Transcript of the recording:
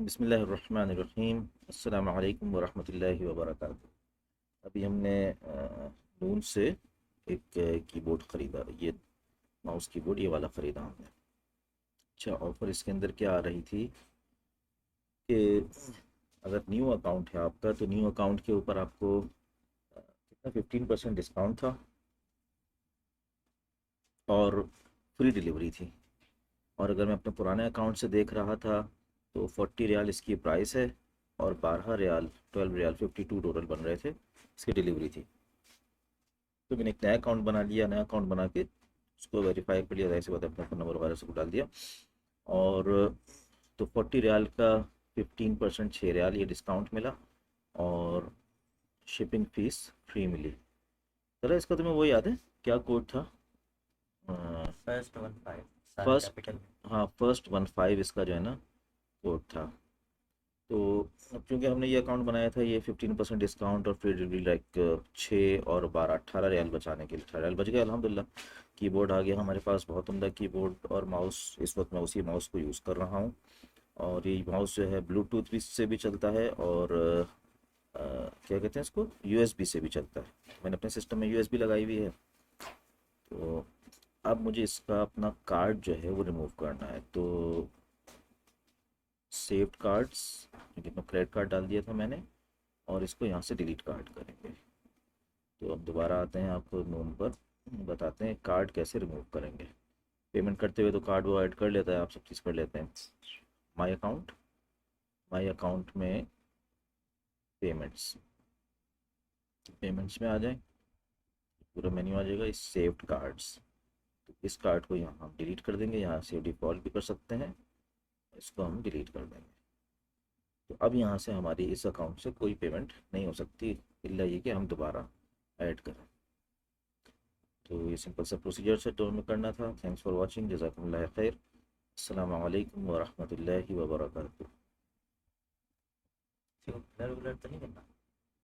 बिस्मिल्लाहिर्रहमानिर्रहीम। अस्सलामु अलैकुम वरहमतुल्लाहि वबरकातुहू। अभी हमने नून से एक कीबोर्ड ख़रीदा। ये माउस कीबोर्ड ये वाला ख़रीदा हमने। अच्छा, ऑफ़र इसके अंदर क्या आ रही थी कि अगर न्यू अकाउंट है आपका तो न्यू अकाउंट के ऊपर आपको कितना 15% डिस्काउंट था और फ्री डिलीवरी थी। और अगर मैं अपने पुराने अकाउंट से देख रहा था तो 40 रियाल इसकी प्राइस है और 12 रियाल 12 रियाल 52 टोटल बन रहे थे, इसकी डिलीवरी थी। तो मैंने एक नया अकाउंट बना लिया। नया अकाउंट बना के उसको वेरीफाई कर लिया, जाहिर सी बात है अपना फ़ोन नंबर वगैरह सब डाल दिया। और तो 40 रियाल का 15% 6 रियाल ये डिस्काउंट मिला और शिपिंग फ़ीस फ्री मिली। चलो, इसका तुम्हें वो याद है क्या कोड था? फर्स्ट 15 सारा फर्स्ट, कैपिटल में। हाँ फर्स्ट 15 इसका जो है ना कोड था। तो अब चूँकि हमने ये अकाउंट बनाया था ये 15% डिस्काउंट और फ्री डिलीवरी लाइक 6 और 12 18 रियाल बचाने के लिए 18 रियाल बच गए अल्हम्दुलिल्लाह। कीबोर्ड आ गया हमारे पास, बहुत उम्दा कीबोर्ड और माउस। इस वक्त मैं उसी माउस को यूज़ कर रहा हूँ और ये माउस जो है ब्लूटूथ भी से भी चलता है और क्या कहते हैं इसको, यूएसबी से भी चलता है। मैंने अपने सिस्टम में यूएसबी लगाई हुई है। तो अब मुझे इसका अपना कार्ड जो है वो रिमूव करना है। तो सेव्ड कार्ड्स, क्योंकि मैं क्रेडिट कार्ड डाल दिया था मैंने, और इसको यहाँ से डिलीट कार्ड करेंगे। तो अब दोबारा आते हैं आपको नोम पर, बताते हैं कार्ड कैसे रिमूव करेंगे। पेमेंट करते हुए तो कार्ड वो ऐड कर लेता है, आप सब चीज़ कर लेते हैं। माई अकाउंट, माई अकाउंट में पेमेंट्स, पेमेंट्स में आ जाए, पूरा मेन्यू आ जाएगा। इस सेव्ड कार्ड्स, तो इस कार्ड को यहाँ हम डिलीट कर देंगे। यहाँ से डिफ़ॉल्ट भी कर सकते हैं, इसको हम डिलीट कर देंगे। तो अब यहाँ से हमारी इस अकाउंट से कोई पेमेंट नहीं हो सकती, इल्ला ये कि हम दोबारा ऐड करें। तो ये सिंपल सा प्रोसीजर से तो हमें करना था। थैंक्स फॉर वॉचिंग, जज़ाकुमुल्लाह खैर। अस्सलाम वालेकुम वरहमतुल्लाहि वबरकातुहू। ब्लर ब्लर तो नहीं करना।